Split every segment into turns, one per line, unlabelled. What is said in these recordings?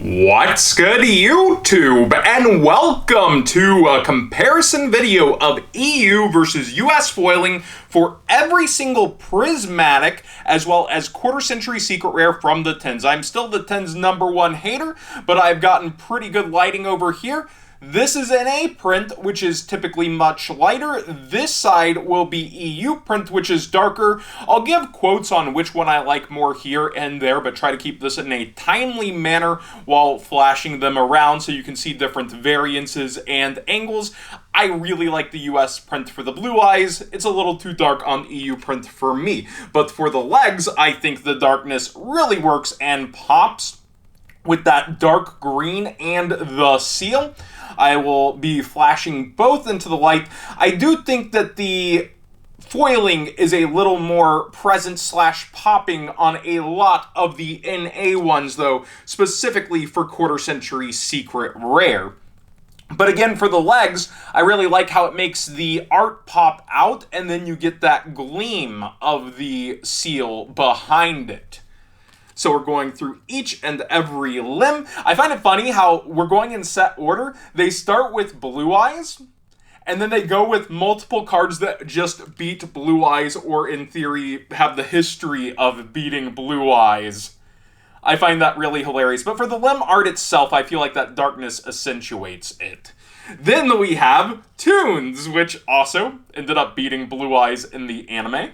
What's good, YouTube, and welcome to a comparison video of EU versus US foiling for every single prismatic as well as quarter century secret rare from the 10s. I'm still the 10s #1 hater, but I've gotten pretty good lighting over here. This is an A print, which is typically much lighter. This side will be EU print, which is darker. I'll give quotes on which one I like more here and there, but try to keep this in a timely manner while flashing them around so you can see different variances and angles. I really like the US print for the blue eyes. It's a little too dark on EU print for me. But for the legs, I think the darkness really works and pops with that dark green and the seal. I will be flashing both into the light. I do think that the foiling is a little more present / popping on a lot of the NA ones, though, specifically for quarter century secret rare. But again, for the legs, I really like how it makes the art pop out, and then you get that gleam of the seal behind it. So we're going through each and every limb. I find it funny how we're going in set order. They start with blue eyes, and then they go with multiple cards that just beat blue eyes, or in theory, have the history of beating blue eyes. I find that really hilarious. But for the limb art itself, I feel like that darkness accentuates it. Then we have Toons, which also ended up beating blue eyes in the anime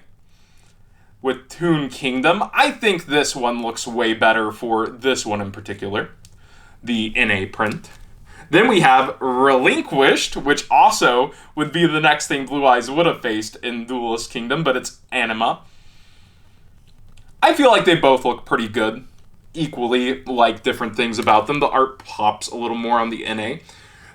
with Toon Kingdom. I think this one looks way better for this one in particular, the NA print. Then we have Relinquished, which also would be the next thing Blue Eyes would have faced in Duelist Kingdom, but it's anima. I feel like they both look pretty good, equally like different things about them. The art pops a little more on the NA.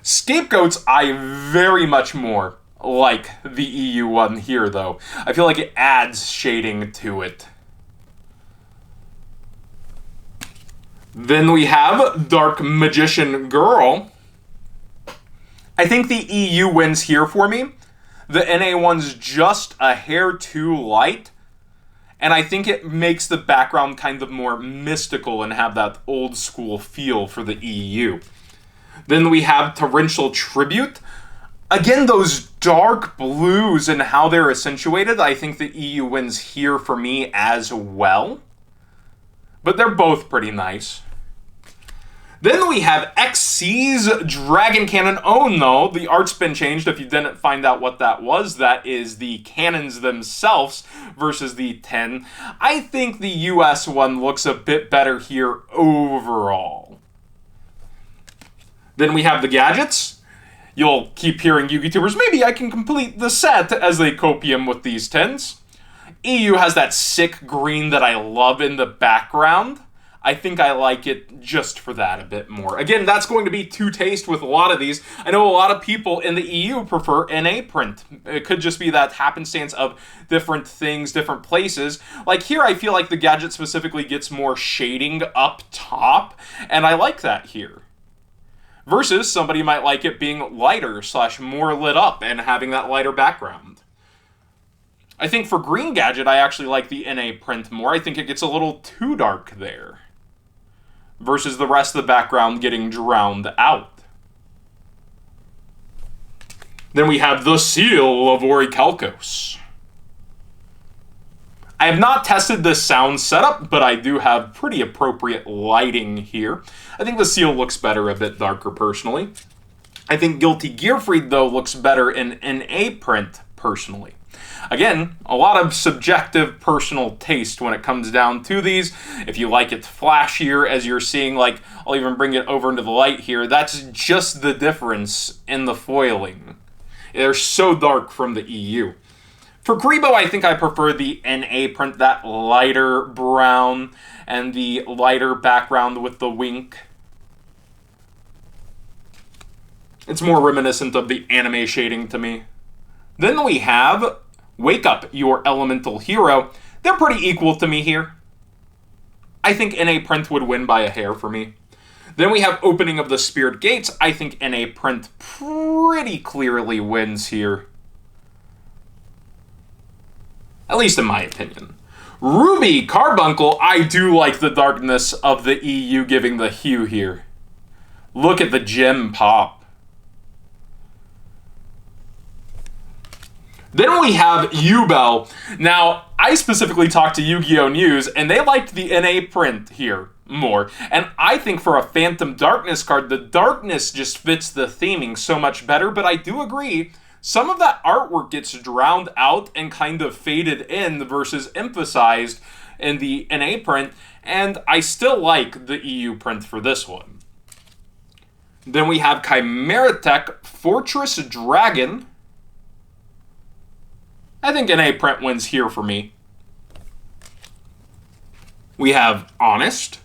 Scapegoats, I very much more like the EU one here, though. I feel like it adds shading to it. Then we have Dark Magician Girl. I think the EU wins here for me. The NA one's just a hair too light, and I think it makes the background kind of more mystical and have that old school feel for the EU. Then we have Torrential Tribute. Again, those dark blues and how they're accentuated, I think the EU wins here for me as well. But they're both pretty nice. Then we have XC's Dragon Cannon. Oh no, the art's been changed. If you didn't find out what that is the cannons themselves versus the 10. I think the US one looks a bit better here overall. Then we have the gadgets. You'll keep hearing YouTubers, maybe I can complete the set as they copium with these 10s. EU has that sick green that I love in the background. I think I like it just for that a bit more. Again, that's going to be to taste with a lot of these. I know a lot of people in the EU prefer NA print. It could just be that happenstance of different things, different places. Like here, I feel like the gadget specifically gets more shading up top, and I like that here. Versus somebody might like it being lighter / more lit up and having that lighter background. I think for green gadget, I actually like the NA print more. I think it gets a little too dark there. Versus the rest of the background getting drowned out. Then we have the Seal of Orichalcos. I have not tested this sound setup, but I do have pretty appropriate lighting here. I think the seal looks better a bit darker, personally. I think Guilty Gearfried, though, looks better in an A print, personally. Again, a lot of subjective personal taste when it comes down to these. If you like it flashier, as you're seeing, like, I'll even bring it over into the light here, that's just the difference in the foiling. They're so dark from the EU. For Grebo, I think I prefer the NA print, that lighter brown and the lighter background with the wink. It's more reminiscent of the anime shading to me. Then we have Wake Up Your Elemental Hero. They're pretty equal to me here. I think NA print would win by a hair for me. Then we have Opening of the Spirit Gates. I think NA print pretty clearly wins here. At least in my opinion. Ruby Carbuncle, I do like the darkness of the EU giving the hue here. Look at the gem pop. Then we have Yubel. Now, I specifically talked to Yu-Gi-Oh! News, and they liked the NA print here more. And I think for a Phantom Darkness card, the darkness just fits the theming so much better, but I do agree, some of that artwork gets drowned out and kind of faded in versus emphasized in the NA print, and I still like the EU print for this one. Then we have Chimera Tech Fortress Dragon. I think NA print wins here for me. We have Honest.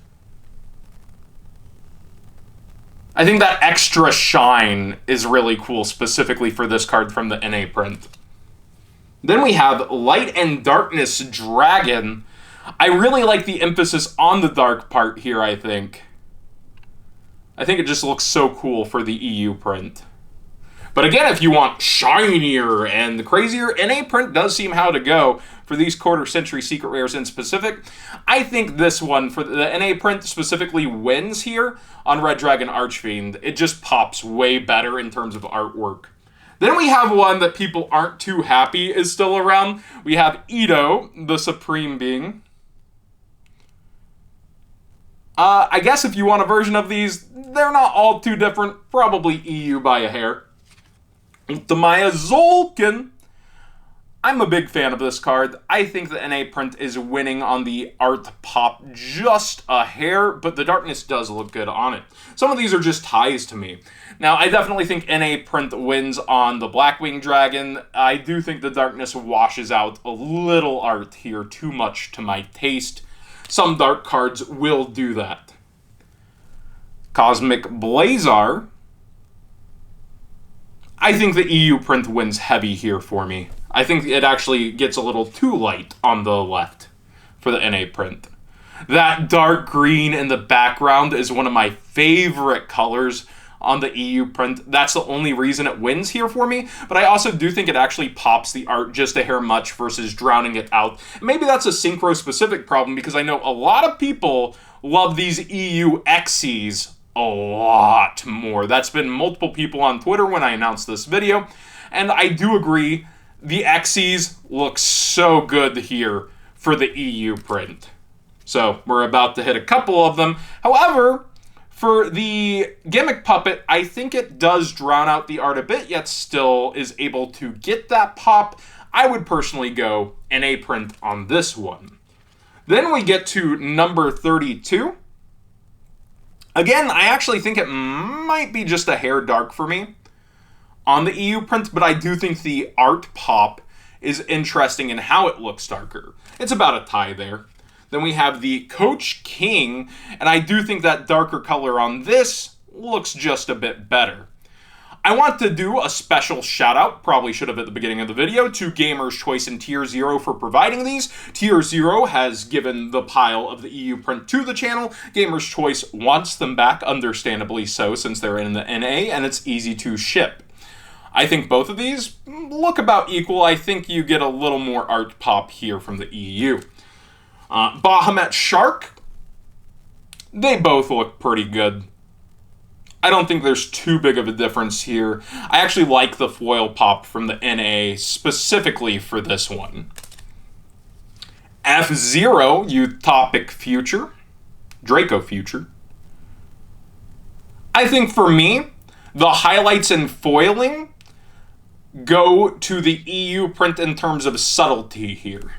I think that extra shine is really cool, specifically for this card from the NA print. Then we have Light and Darkness Dragon. I really like the emphasis on the dark part here, I think. I think it just looks so cool for the EU print. But again, if you want shinier and crazier, NA print does seem how to go for these quarter-century secret rares in specific. I think this one, for the NA print specifically, wins here on Red Dragon Archfiend. It just pops way better in terms of artwork. Then we have one that people aren't too happy is still around. We have Ito, the Supreme Being. I guess if you want a version of these, they're not all too different. Probably EU by a hair. Ultimaya Zolkin. I'm a big fan of this card. I think the NA print is winning on the art pop just a hair, but the darkness does look good on it. Some of these are just ties to me. Now, I definitely think NA print wins on the Blackwing Dragon. I do think the darkness washes out a little art here, too much to my taste. Some dark cards will do that. Cosmic Blazar. I think the EU print wins heavy here for me. I think it actually gets a little too light on the left for the NA print. That dark green in the background is one of my favorite colors on the EU print. That's the only reason it wins here for me, but I also do think it actually pops the art just a hair much versus drowning it out. Maybe that's a synchro-specific problem because I know a lot of people love these EU Xyz a lot more. That's been multiple people on Twitter when I announced this video, and I do agree the Xyz look so good here for the EU print. So we're about to hit a couple of them. However, for the Gimmick Puppet, I think it does drown out the art a bit, yet still is able to get that pop. I would personally go NA print on this one. Then we get to number 32. Again, I actually think it might be just a hair dark for me on the EU print, but I do think the art pop is interesting in how it looks darker. It's about a tie there. Then we have the Coach King, and I do think that darker color on this looks just a bit better. I want to do a special shout out, probably should have at the beginning of the video, to Gamer's Choice and Tier 0 for providing these. Tier 0 has given the pile of the EU print to the channel. Gamer's Choice wants them back, understandably so, since they're in the NA, and it's easy to ship. I think both of these look about equal. I think you get a little more art pop here from the EU. Bahamut Shark, they both look pretty good. I don't think there's too big of a difference here. I actually like the foil pop from the NA specifically for this one. F-Zero, Utopic Future, Draco Future. I think for me, the highlights and foiling go to the EU print in terms of subtlety here.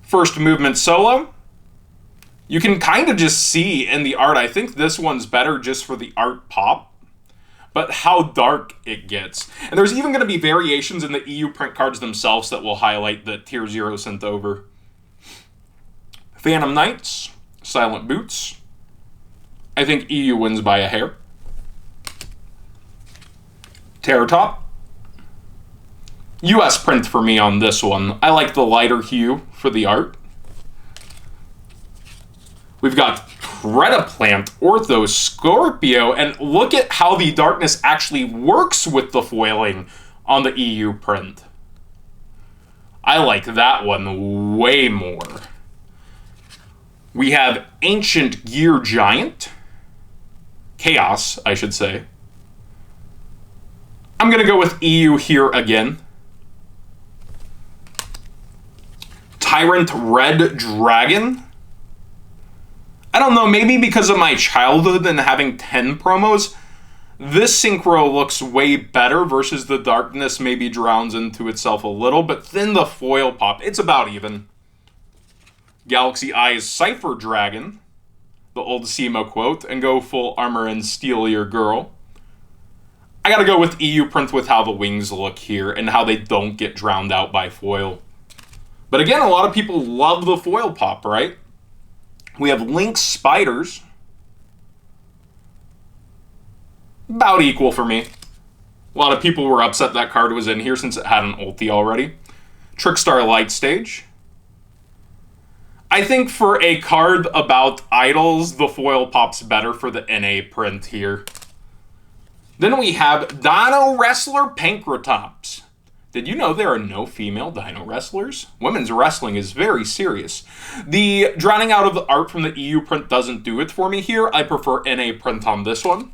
First movement solo. You can kind of just see in the art, I think this one's better just for the art pop, but how dark it gets. And there's even going to be variations in the EU print cards themselves that will highlight the Tier 0 sent over. Phantom Knights, Silent Boots. I think EU wins by a hair. Terror Top. US print for me on this one. I like the lighter hue for the art. We've got Predaplant, Ortho, Scorpio, and look at how the darkness actually works with the foiling on the EU print. I like that one way more. We have Ancient Gear Giant. Chaos, I should say. I'm going to go with EU here again. Tyrant Red Dragon. I don't know, maybe because of my childhood and having 10 promos, this synchro looks way better versus the darkness maybe drowns into itself a little, but then the foil pop, it's about even. Galaxy Eyes Cypher Dragon, the old Simo quote, and go full armor and steal your girl. I gotta go with EU print with how the wings look here and how they don't get drowned out by foil. But again, a lot of people love the foil pop, right? We have Link Spiders. About equal for me. A lot of people were upset that card was in here since it had an ulti already. Trickstar Light Stage. I think for a card about idols, the foil pop's better for the NA print here. Then we have Dino Wrestler Pankratops. Did you know there are no female dino wrestlers? Women's wrestling is very serious. The drowning out of the art from the EU print doesn't do it for me here. I prefer NA print on this one.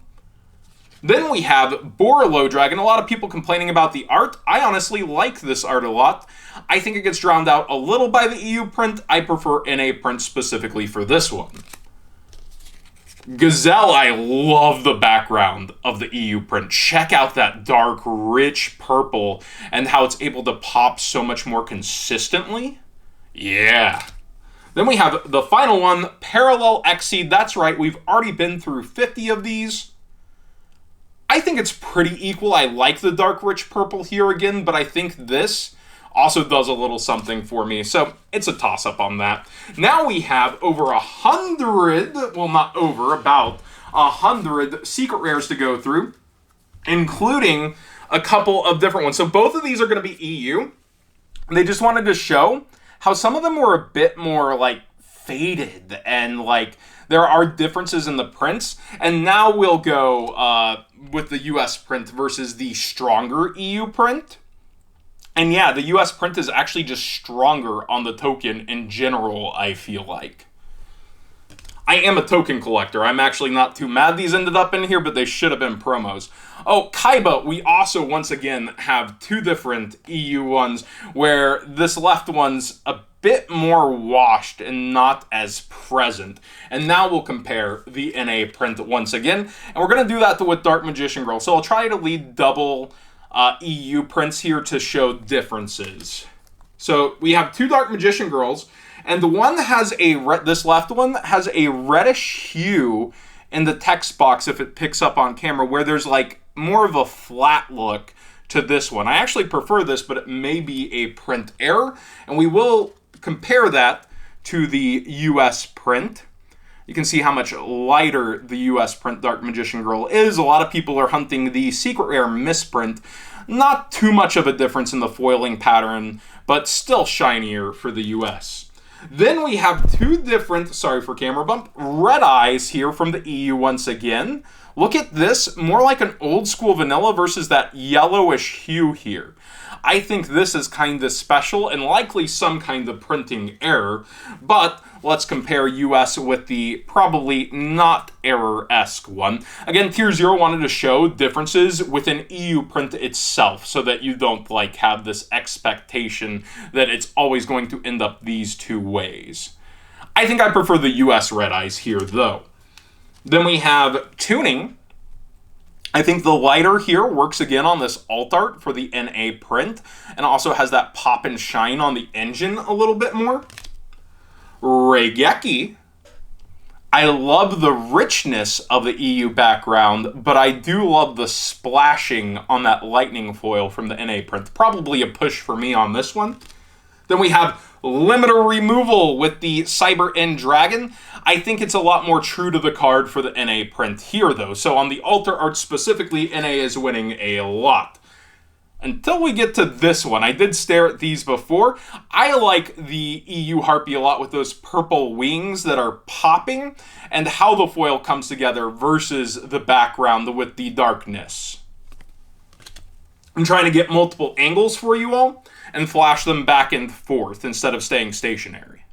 Then we have Borolo Dragon. A lot of people complaining about the art. I honestly like this art a lot. I think it gets drowned out a little by the EU print. I prefer NA print specifically for this one. Gazelle, I love the background of the EU print. Check out that dark, rich purple and how it's able to pop so much more consistently. Yeah. Then we have the final one, Parallel Exceed. That's right, we've already been through 50 of these. I think it's pretty equal. I like the dark, rich purple here again, but I think this also does a little something for me, so it's a toss-up on that. Now we have over 100, well not over, about 100 secret rares to go through, including a couple of different ones. So both of these are going to be EU. They just wanted to show how some of them were a bit more like faded and like there are differences in the prints. And now we'll go with the US print versus the stronger EU print. And yeah, the US print is actually just stronger on the token in general, I feel like. I am a token collector. I'm actually not too mad these ended up in here, but they should have been promos. Oh, Kaiba, we also, once again, have two different EU ones, where this left one's a bit more washed and not as present. And now we'll compare the NA print once again, and we're going to do that with Dark Magician Girl. So I'll try to lead double EU prints here to show differences. So we have two Dark Magician Girls, and the one has this left one has a reddish hue in the text box if it picks up on camera, where there's like more of a flat look to this one. I actually prefer this, but it may be a print error, and we will compare that to the US print. You can see how much lighter the US print Dark Magician Girl is. A lot of people are hunting the secret rare misprint. Not too much of a difference in the foiling pattern, but still shinier for the US. Then we have two different, sorry for camera bump, red eyes here from the EU once again. Look at this, more like an old school vanilla versus that yellowish hue here. I think this is kind of special and likely some kind of printing error, but let's compare US with the probably not error-esque one. Again, Tier 0 wanted to show differences within EU print itself so that you don't like have this expectation that it's always going to end up these two ways. I think I prefer the US red eyes here though. Then we have tuning. I think the lighter here works again on this alt art for the NA print and also has that pop and shine on the engine a little bit more. Regeki. I love the richness of the EU background, but I do love the splashing on that lightning foil from the NA print. Probably a push for me on this one. Then we have limiter removal with the Cyber End Dragon. I think it's a lot more true to the card for the NA print here, though. So on the altar art specifically, NA is winning a lot. Until we get to this one, I did stare at these before. I like the EU Harpy a lot with those purple wings that are popping and how the foil comes together versus the background with the darkness. I'm trying to get multiple angles for you all and flash them back and forth instead of staying stationary.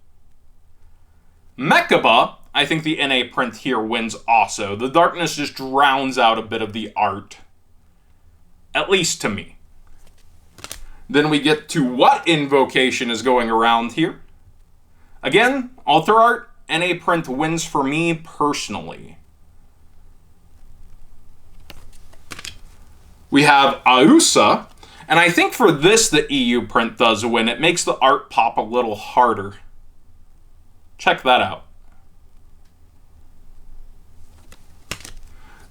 Mechaba, I think the NA print here wins also. The darkness just drowns out a bit of the art. At least to me. Then we get to what invocation is going around here. Again, altar art, NA print wins for me personally. We have Ausa, and I think for this the EU print does win. It makes the art pop a little harder. Check that out.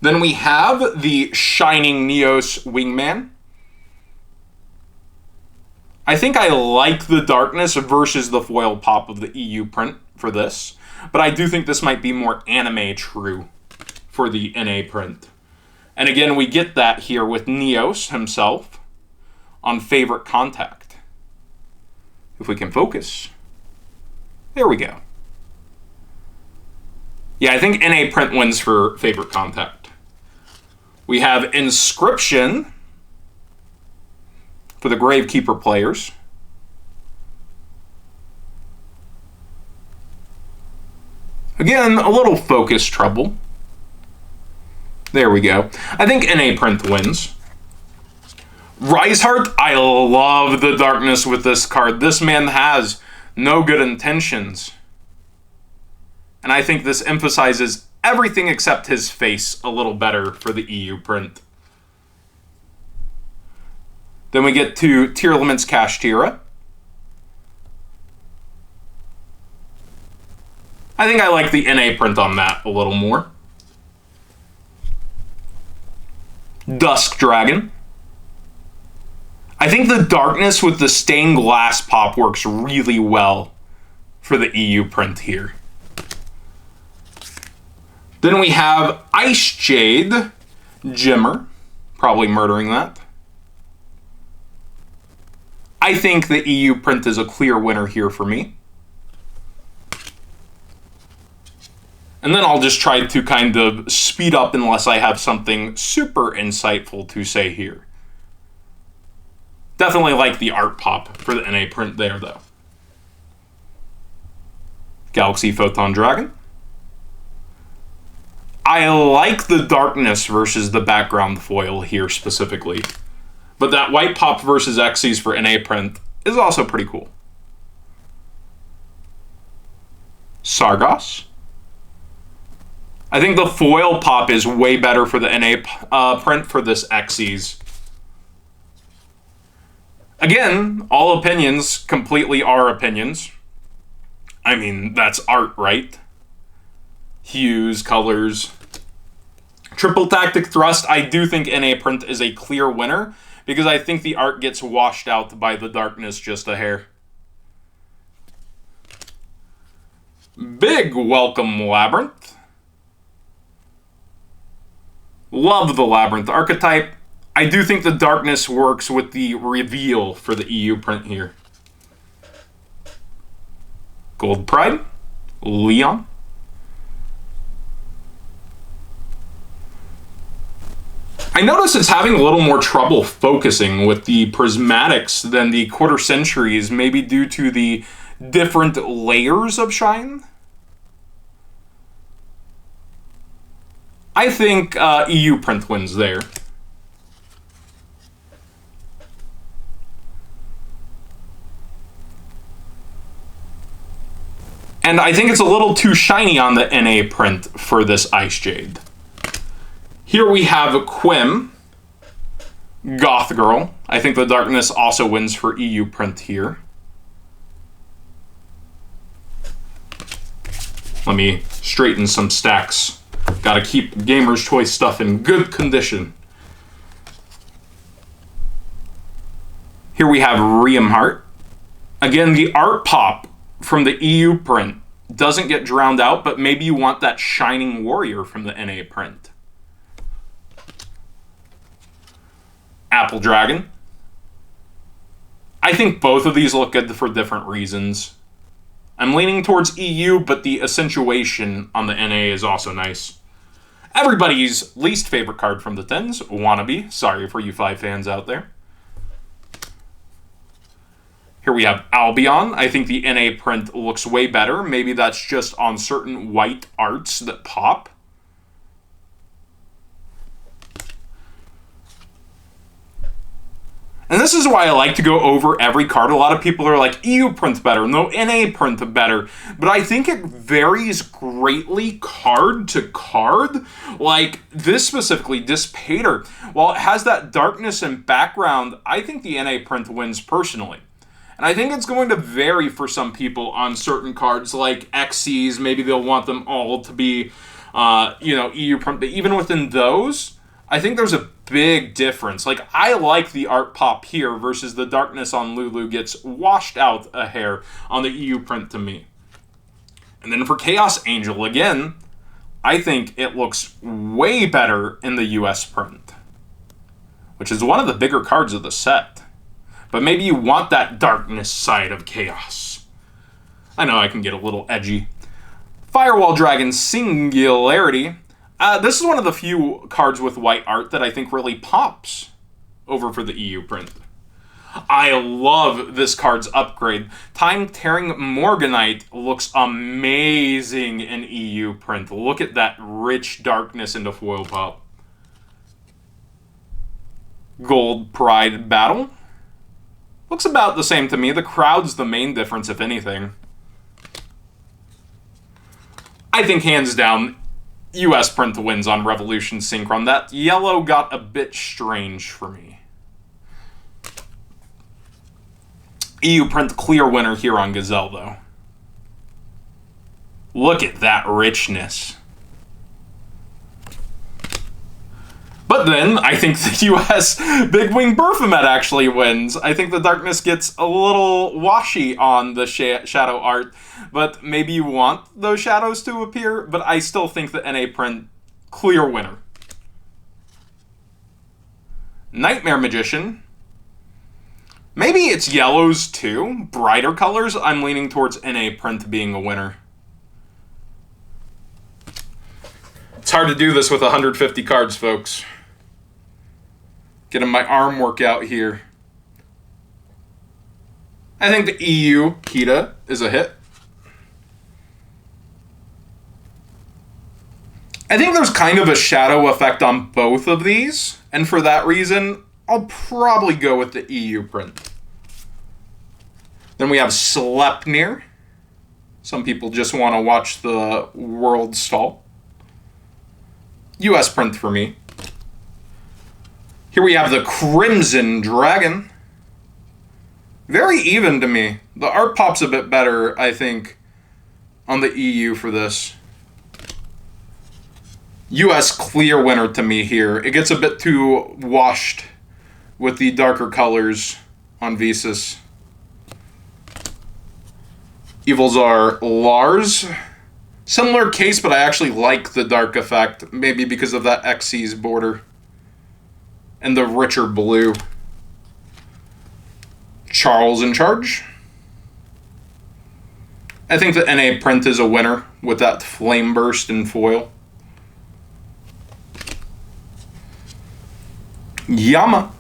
Then we have the Shining Neos Wingman. I think I like the darkness versus the foil pop of the EU print for this, but I do think this might be more anime true for the NA print. And again, we get that here with Neos himself on Favorite Contact. If we can focus. There we go. Yeah, I think NA print wins for Favorite Contact. We have Inscription for the Gravekeeper players. Again, a little focus trouble. There we go. I think NA print wins. Riseheart, I love the darkness with this card. This man has no good intentions. And I think this emphasizes everything except his face a little better for the EU print. Then we get to Tearlament's Kashtira. I think I like the NA print on that a little more. Dusk Dragon. I think the darkness with the stained glass pop works really well for the EU print here. Then we have Ice Jade Jimmer. Probably murdering that. I think the EU print is a clear winner here for me. And then I'll just try to kind of speed up unless I have something super insightful to say here. Definitely like the art pop for the NA print there, though. Galaxy Photon Dragon. I like the darkness versus the background foil here specifically. But that white pop versus Xyz for NA print is also pretty cool. Sargos. I think the foil pop is way better for the NA print for this Xyz. Again, all opinions completely are opinions. I mean, that's art, right? Hues, colors. Triple Tactic Thrust, I do think NA print is a clear winner because I think the art gets washed out by the darkness just a hair. Big Welcome Labyrinth. Love the Labyrinth archetype. I do think the darkness works with the reveal for the EU print here. Gold Pride. Leon. I notice it's having a little more trouble focusing with the prismatics than the quarter centuries, maybe due to the different layers of shine. I think EU print wins there. And I think it's a little too shiny on the NA print for this Ice Jade. Here we have Quim, Goth Girl. I think the darkness also wins for EU print here. Let me straighten some stacks. Gotta keep Gamer's Choice stuff in good condition. Here we have Riemhart. Again, the art pop from the EU print doesn't get drowned out, but maybe you want that Shining Warrior from the NA print. Apple Dragon. I think both of these look good for different reasons. I'm leaning towards EU, but the accentuation on the NA is also nice. Everybody's least favorite card from the 10s, Wannabe. Sorry for you 5 fans out there. Here we have Albion. I think the NA print looks way better. Maybe that's just on certain white arts that pop. And this is why I like to go over every card. A lot of people are like, EU print better, no NA print better. But I think it varies greatly card to card. Like this specifically, Dispater, while it has that darkness and background, I think the NA print wins personally. And I think it's going to vary for some people on certain cards like XCs. Maybe they'll want them all to be, EU print. But even within those, I think there's a big difference. Like, I like the art pop here versus the darkness on Lulu gets washed out a hair on the EU print to me. And then for Chaos Angel, again, I think it looks way better in the US print, which is one of the bigger cards of the set. But maybe you want that darkness side of Chaos. I know I can get a little edgy. Firewall Dragon Singularity. This is one of the few cards with white art that I think really pops over for the EU print. I love this card's upgrade. Time Tearing Morganite looks amazing in EU print. Look at that rich darkness into foil pop. Gold Pride Battle. Looks about the same to me. The crowd's the main difference, if anything. I think hands down, US print wins on Revolution Synchron. That yellow got a bit strange for me. EU print clear winner here on Gazelle, though. Look at that richness. But then, I think the US Big Wing Berfomet actually wins. I think the darkness gets a little washy on the shadow art, but maybe you want those shadows to appear, but I still think the NA print, clear winner. Nightmare Magician. Maybe it's yellows too, brighter colors. I'm leaning towards NA print being a winner. It's hard to do this with 150 cards, folks. Getting my arm workout here. I think the EU Kita is a hit. I think there's kind of a shadow effect on both of these, and for that reason, I'll probably go with the EU print. Then we have Sleipnir. Some people just want to watch the world stall. US print for me. Here we have the Crimson Dragon. Very even to me. The art pop's a bit better, I think, on the EU for this. US clear winner to me here. It gets a bit too washed with the darker colors on Visas. Evils are Lars. Similar case, but I actually like the dark effect, maybe because of that XC's border. And the richer blue. Charles in charge. I think the NA print is a winner with that flame burst in foil. Yama.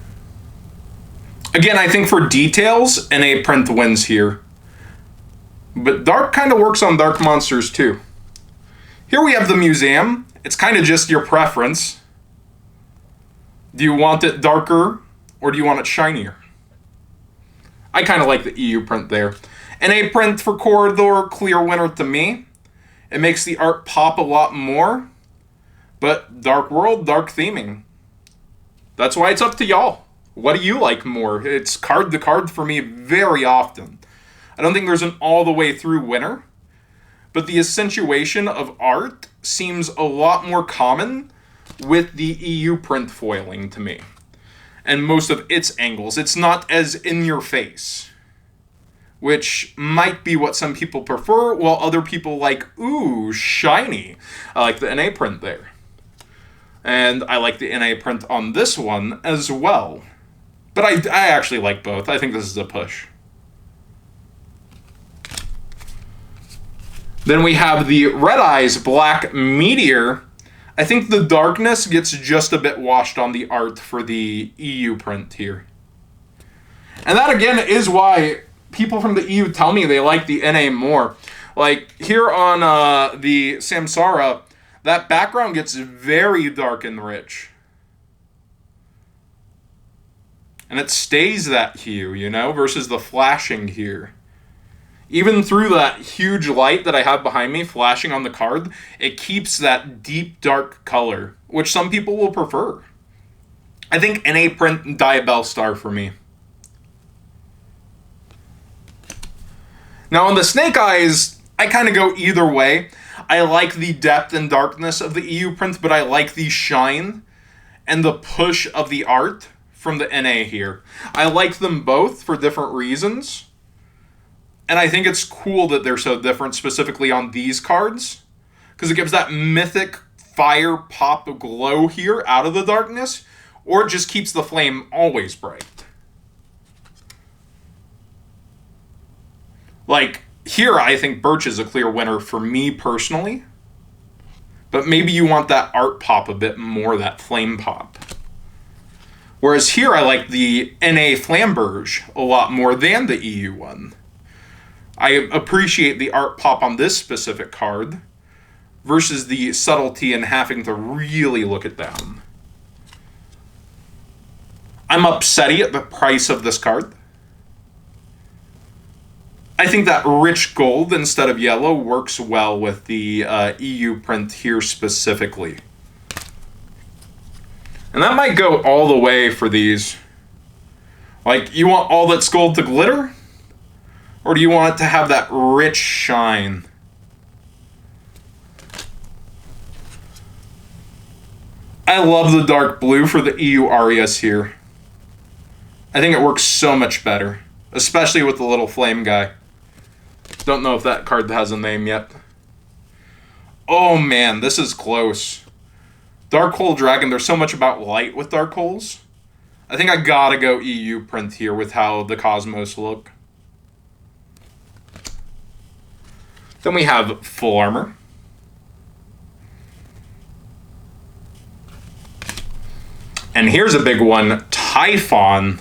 Again, I think for details, NA print wins here. But dark kind of works on dark monsters too. Here we have the museum. It's kind of just your preference. Do you want it darker or do you want it shinier? I kind of like the EU print there. NA print for Corridor, clear winner to me. It makes the art pop a lot more. But Dark World, dark theming. That's why it's up to y'all. What do you like more? It's card to card for me very often. I don't think there's an all the way through winner. But the accentuation of art seems a lot more common with the EU print foiling to me. And most of its angles. It's not as in your face. Which might be what some people prefer, while other people like, ooh, shiny. I like the NA print there. And I like the NA print on this one as well. But I actually like both. I think this is a push. Then we have the Red Eyes Black Meteor. I think the darkness gets just a bit washed on the art for the EU print here. And that again is why people from the EU tell me they like the NA more. Like, here on the Samsara, that background gets very dark and rich. And it stays that hue, you know, versus the flashing here. Even through that huge light that I have behind me flashing on the card, it keeps that deep, dark color, which some people will prefer. I think NA print Diabell Star for me. Now on the Snake Eyes, I kind of go either way. I like the depth and darkness of the EU print, but I like the shine and the push of the art from the NA here. I like them both for different reasons. And I think it's cool that they're so different, specifically on these cards, because it gives that mythic fire pop glow here out of the darkness, or it just keeps the flame always bright. Like, here I think Birch is a clear winner for me personally, but maybe you want that art pop a bit more, that flame pop. Whereas here I like the NA Flamberge a lot more than the EU one. I appreciate the art pop on this specific card versus the subtlety and having to really look it down. I'm upsetty at the price of this card. I think that rich gold instead of yellow works well with the EU print here specifically. And that might go all the way for these. Like, you want all that's gold to glitter? Or do you want it to have that rich shine? I love the dark blue for the EU Arias here. I think it works so much better, especially with the little flame guy. Don't know if that card has a name yet. Oh man, this is close. Dark Hole Dragon, there's so much about light with Dark Holes. I think I gotta go EU print here with how the Cosmos look. Then we have Full Armor. And here's a big one, Typhon.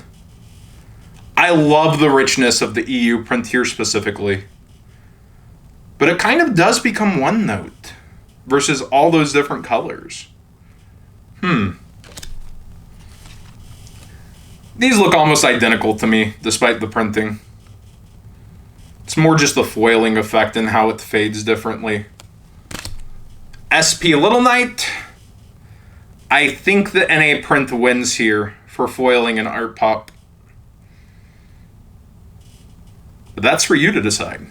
I love the richness of the EU print here specifically. But it kind of does become one note versus all those different colors. These look almost identical to me, despite the printing. It's more just the foiling effect and how it fades differently. SP Little Knight. I think the NA print wins here for foiling and art pop. But that's for you to decide.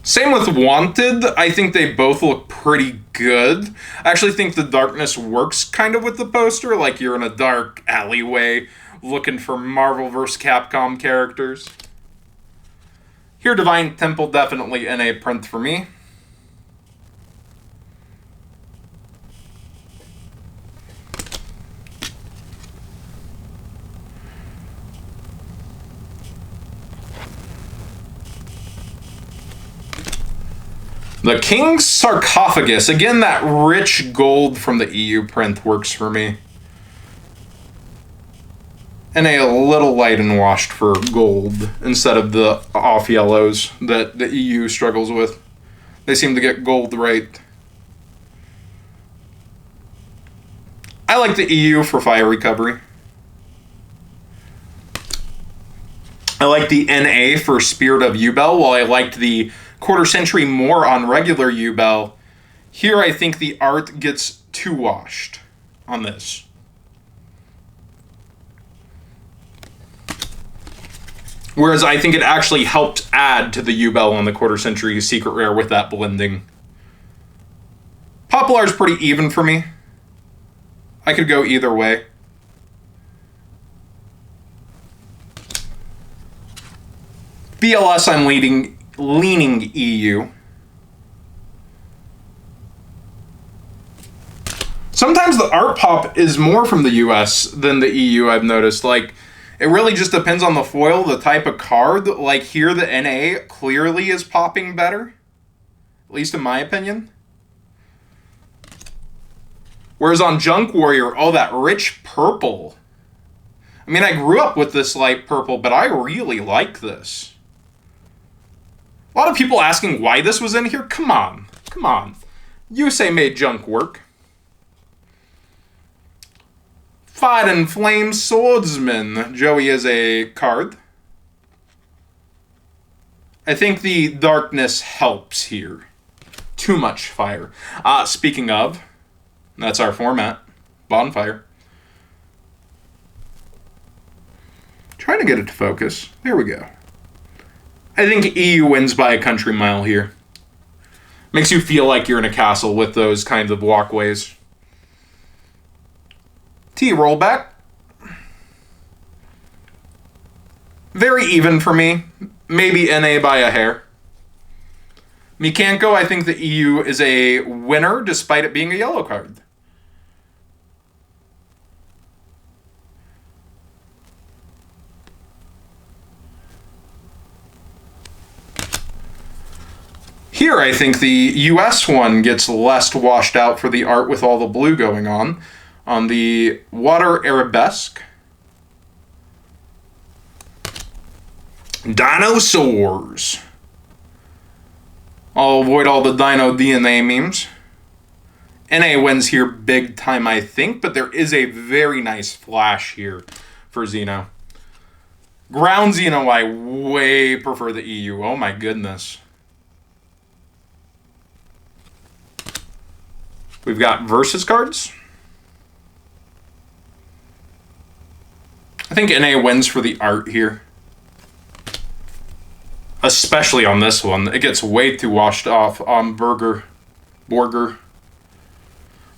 Same with Wanted. I think they both look pretty good. I actually think the darkness works kind of with the poster, like you're in a dark alleyway looking for Marvel vs. Capcom characters. Here, Divine Temple, definitely NA print for me. The King's Sarcophagus. Again, that rich gold from the EU print works for me. And a little light and washed for gold instead of the off yellows that the EU struggles with. They seem to get gold right. I like the EU for fire recovery. I like the NA for Spirit of Ubel, while I liked the quarter century more on regular Ubel. Here I think the art gets too washed on this. Whereas I think it actually helped add to the Ubel on the quarter century secret rare with that blending. Popular's pretty even for me. I could go either way. BLS I'm leaning EU. Sometimes the art pop is more from the US than the EU, I've noticed. Like, it really just depends on the foil, the type of card. Like here, the NA clearly is popping better. At least in my opinion. Whereas on Junk Warrior, oh, that rich purple. I mean, I grew up with this light purple, but I really like this. A lot of people asking why this was in here. Come on. Come on. USA made junk work. Fight and Flame Swordsman. Joey is a card. I think the darkness helps here. Too much fire. Speaking of, that's our format. Bonfire. Trying to get it to focus. There we go. I think EU wins by a country mile here. Makes you feel like you're in a castle with those kinds of walkways. T rollback. Very even for me. Maybe NA by a hair. Mikanko, I think the EU is a winner despite it being a yellow card. Here, I think the US one gets less washed out for the art with all the blue going on. On the Water Arabesque. Dinosaurs. I'll avoid all the Dino DNA memes. NA wins here big time, I think, but there is a very nice flash here for Xeno. Ground Xeno, I way prefer the EU. Oh my goodness. We've got versus cards. I think NA wins for the art here. Especially on this one. It gets way too washed off on Borger.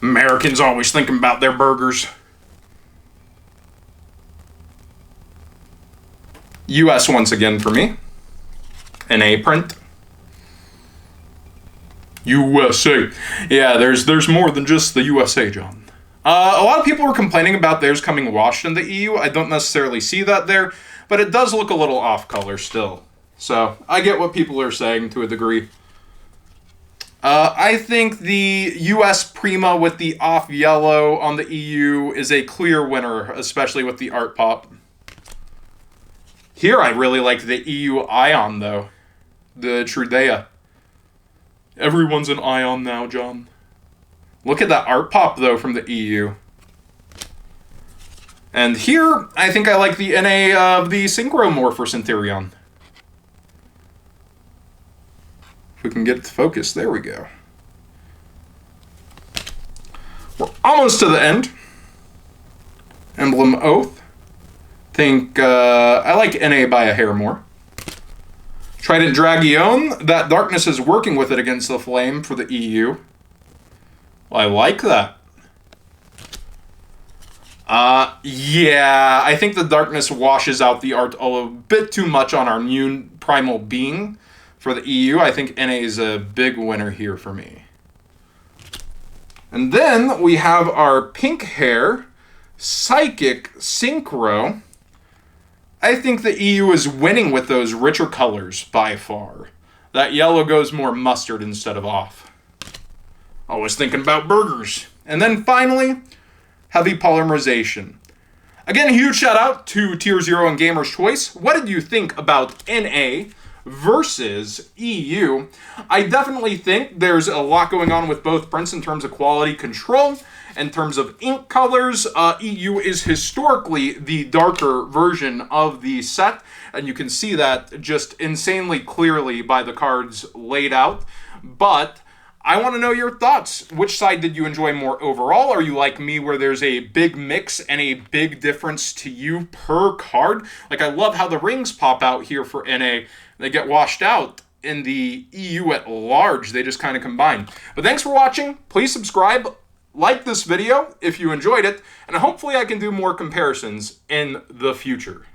Americans always thinking about their burgers. US once again for me. NA print. USA. Yeah, there's more than just the USA, John. A lot of people were complaining about theirs coming washed in the EU. I don't necessarily see that there, but it does look a little off color still. So I get what people are saying to a degree. I think the US Prima with the off yellow on the EU is a clear winner, especially with the art pop. Here I really like the EU Ion though. The Trudea. Everyone's an Ion now, John. Look at that art pop, though, from the EU. And here, I think I like the NA of the Synchromorph for Centurion. If we can get it to focus, there we go. We're almost to the end. Emblem Oath. Think, I like NA by a hair more. Trident Dragion. That darkness is working with it against the flame for the EU. Well, I like that. Yeah, I think the darkness washes out the art a bit too much on our new primal being for the EU. I think NA is a big winner here for me. And then we have our pink hair, Psychic Synchro. I think the EU is winning with those richer colors by far. That yellow goes more mustard instead of off. Always thinking about burgers. And then finally, heavy polymerization. Again, huge shout out to Tier 0 and Gamer's Choice. What did you think about NA versus EU? I definitely think there's a lot going on with both prints in terms of quality control. In terms of ink colors, EU is historically the darker version of the set. And you can see that just insanely clearly by the cards laid out. But I want to know your thoughts. Which side did you enjoy more overall? Are you like me where there's a big mix and a big difference to you per card? Like, I love how the rings pop out here for NA. They get washed out in the EU at large. They just kind of combine. But thanks for watching. Please subscribe. Like this video if you enjoyed it. And hopefully I can do more comparisons in the future.